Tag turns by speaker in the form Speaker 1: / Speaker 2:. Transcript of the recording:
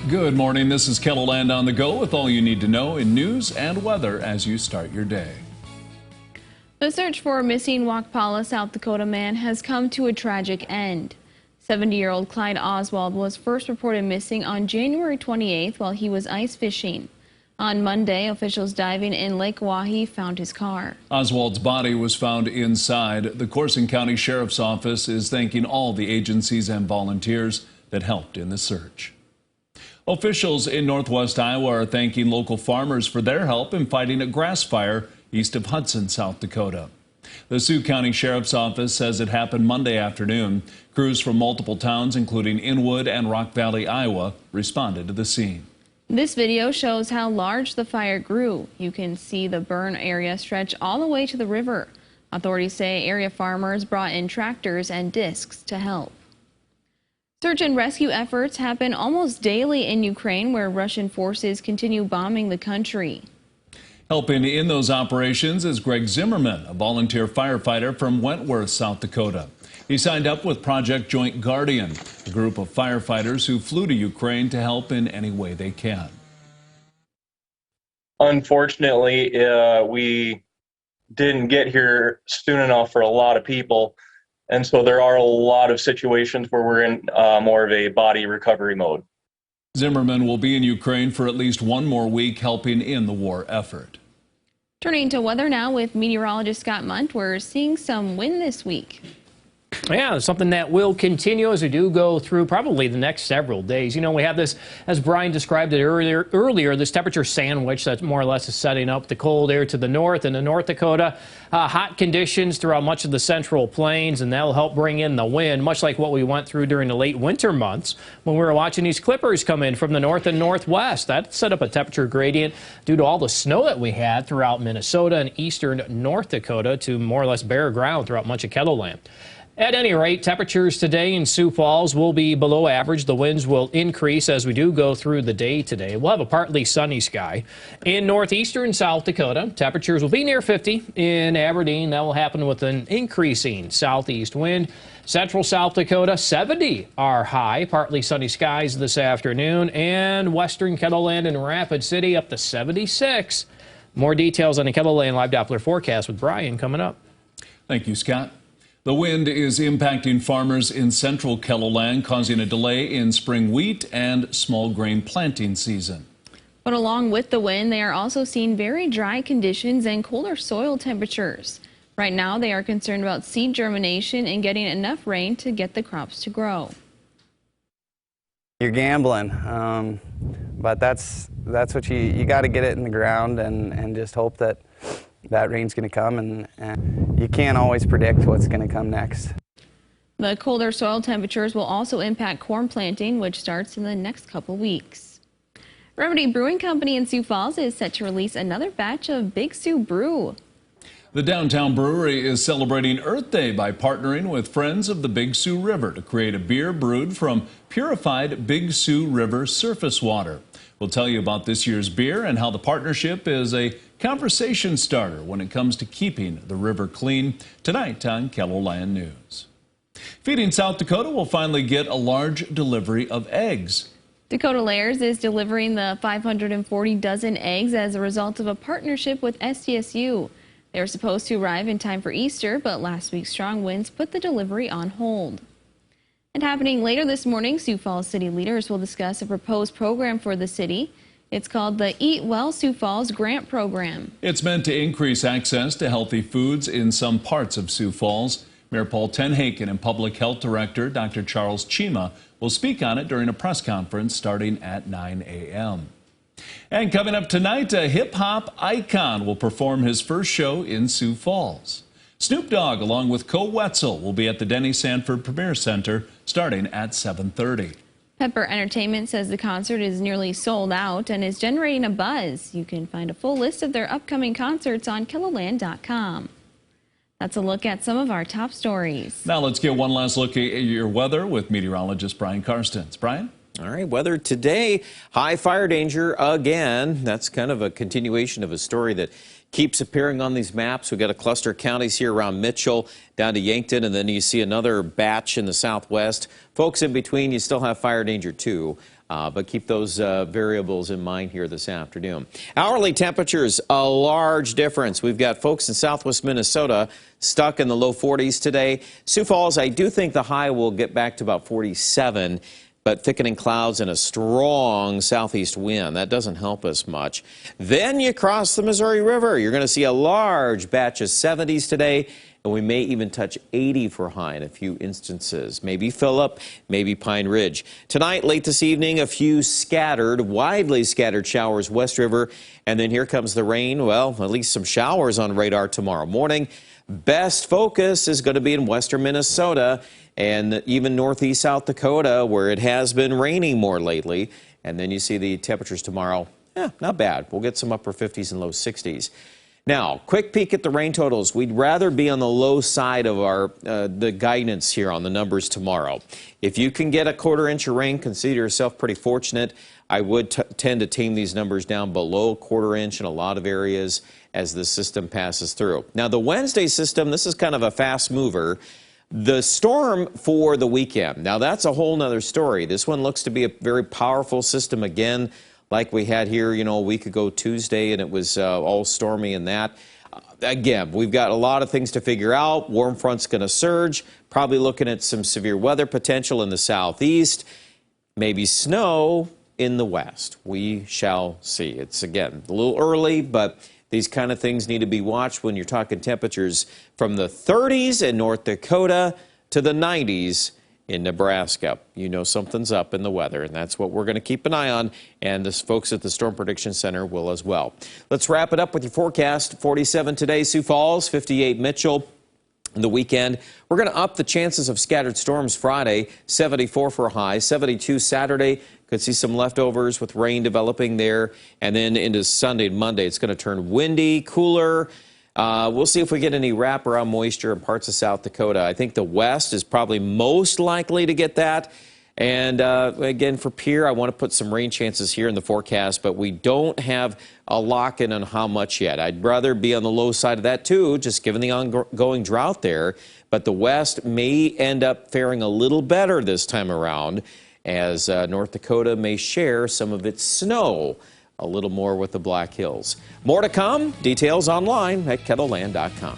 Speaker 1: Good morning. This is KELOLAND on the go with all you need to know in news and weather as you start your day.
Speaker 2: The search for a missing Wokpala, South Dakota man has come to a tragic end. 70-year-old Clyde Oswald was first reported missing on January 28th while he was ice fishing. On Monday, officials diving in Lake Oahe found his car.
Speaker 1: Oswald's body was found inside. The Corson County Sheriff's Office is thanking all the agencies and volunteers that helped in the search. Officials in northwest Iowa are thanking local farmers for their help in fighting a grass fire east of Hudson, South Dakota. The Sioux County Sheriff's Office says it happened Monday afternoon. Crews from multiple towns, including Inwood and Rock Valley, Iowa, responded to the scene.
Speaker 2: This video shows how large the fire grew. You can see the burn area stretch all the way to the river. Authorities say area farmers brought in tractors and discs to help. Search and rescue efforts happen almost daily in Ukraine, where Russian forces continue bombing the country.
Speaker 1: Helping in those operations is Greg Zimmerman, a volunteer firefighter from Wentworth, South Dakota. He signed up with Project Joint Guardian, a group of firefighters who flew to Ukraine to help in any way they can.
Speaker 3: Unfortunately, we didn't get here soon enough for a lot of people. And so there are a lot of situations where we're in more of a body recovery mode.
Speaker 1: Zimmerman will be in Ukraine for at least one more week helping in the war effort.
Speaker 2: Turning to weather now with meteorologist Scott Munt. We're seeing some wind this week.
Speaker 4: Yeah, something that will continue as we do go through probably the next several days. You know, we have this, as Brian described it earlier, this temperature sandwich that more or less is setting up the cold air to the north and the North Dakota. Hot conditions throughout much of the central plains, and that'll help bring in the wind, much like what we went through during the late winter months when we were watching these clippers come in from the north and northwest. That set up a temperature gradient due to all the snow that we had throughout Minnesota and eastern North Dakota to more or less bare ground throughout much of KELOLAND. At any rate, temperatures today in Sioux Falls will be below average. The winds will increase as we do go through the day today. We'll have a partly sunny sky. In northeastern South Dakota, temperatures will be near 50. In Aberdeen, that will happen with an increasing southeast wind. Central South Dakota, 70 are high. Partly sunny skies this afternoon. And western KELOLAND and Rapid City up to 76. More details on the KELOLAND Live Doppler forecast with Brian coming up.
Speaker 1: Thank you, Scott. The wind is impacting farmers in central KELOLAND, causing a delay in spring wheat and small grain planting season.
Speaker 2: But along with the wind, they are also seeing very dry conditions and colder soil temperatures. Right now, they are concerned about seed germination and getting enough rain to get the crops to grow.
Speaker 5: You're gambling, but that's what you got to get it in the ground and just hope that rain's going to come, and you can't always predict what's going to come next.
Speaker 2: The colder soil temperatures will also impact corn planting, which starts in the next couple weeks. Remedy Brewing Company in Sioux Falls is set to release another batch of Big Sioux Brew.
Speaker 1: The downtown brewery is celebrating Earth Day by partnering with Friends of the Big Sioux River to create a beer brewed from purified Big Sioux River surface water. We'll tell you about this year's beer and how the partnership is a conversation starter when it comes to keeping the river clean tonight on KELOLAND News. Feeding South Dakota will finally get a large delivery of eggs.
Speaker 2: Dakota Layers is delivering the 540 dozen eggs as a result of a partnership with SDSU. They were supposed to arrive in time for Easter, but last week's strong winds put the delivery on hold. And happening later this morning, Sioux Falls city leaders will discuss a proposed program for the city. It's called the Eat Well Sioux Falls Grant Program.
Speaker 1: It's meant to increase access to healthy foods in some parts of Sioux Falls. Mayor Paul Tenhaken and Public Health Director Dr. Charles Chima will speak on it during a press conference starting at 9 a.m. And coming up tonight, a hip-hop icon will perform his first show in Sioux Falls. Snoop Dogg, along with Co Wetzel, will be at the Denny Sanford Premier Center starting at 7:30.
Speaker 2: Pepper Entertainment says the concert is nearly sold out and is generating a buzz. You can find a full list of their upcoming concerts on KELOLAND.com. That's a look at some of our top stories.
Speaker 1: Now let's get one last look at your weather with meteorologist Brian Karstens. Brian?
Speaker 6: All right, weather today, high fire danger again. That's kind of a continuation of a story that keeps appearing on these maps. We've got a cluster of counties here around Mitchell down to Yankton, and then you see another batch in the southwest. Folks, in between, you still have fire danger too. But keep those variables in mind here this afternoon. Hourly temperatures, a large difference. We've got folks in southwest Minnesota stuck in the low 40s today. Sioux Falls, I do think the high will get back to about 47, but thickening clouds and a strong southeast wind. That doesn't help us much. Then you cross the Missouri River. You're going to see a large batch of 70s today. And we may even touch 80 for high in a few instances. Maybe Phillip, maybe Pine Ridge. Tonight, late this evening, a few widely scattered showers West River. And then here comes the rain. Well, at least some showers on radar tomorrow morning. Best focus is going to be in western Minnesota and even northeast South Dakota, where it has been raining more lately. And then you see the temperatures tomorrow. Not bad. We'll get some upper 50s and low 60s. Now, quick peek at the rain totals. We'd rather be on the low side of the guidance here on the numbers tomorrow. If you can get a quarter-inch of rain, consider yourself pretty fortunate. I would tend to tame these numbers down below a quarter-inch in a lot of areas as the system passes through. Now, the Wednesday system, this is kind of a fast mover. The storm for the weekend, now that's a whole nother story. This one looks to be a very powerful system again, like we had here, a week ago Tuesday, and it was all stormy and that. Again, we've got a lot of things to figure out. Warm front's going to surge, probably looking at some severe weather potential in the southeast, maybe snow in the west. We shall see. It's, again, a little early, but these kind of things need to be watched when you're talking temperatures from the 30s in North Dakota to the 90s in Nebraska. You know something's up in the weather, and that's what we're going to keep an eye on, and the folks at the Storm Prediction Center will as well. Let's wrap it up with your forecast. 47 today, Sioux Falls, 58 Mitchell. The weekend, we're going to up the chances of scattered storms Friday, 74 for a high, 72 Saturday. Could see some leftovers with rain developing there, and then into Sunday and Monday, it's going to turn windy, cooler. We'll see if we get any wraparound moisture in parts of South Dakota. I think the west is probably most likely to get that. And again, for Pierre, I want to put some rain chances here in the forecast, but we don't have a lock-in on how much yet. I'd rather be on the low side of that too, just given the ongoing drought there. But the west may end up faring a little better this time around, as North Dakota may share some of its snow a little more with the Black Hills. More to come. Details online at KETTLELAND.com.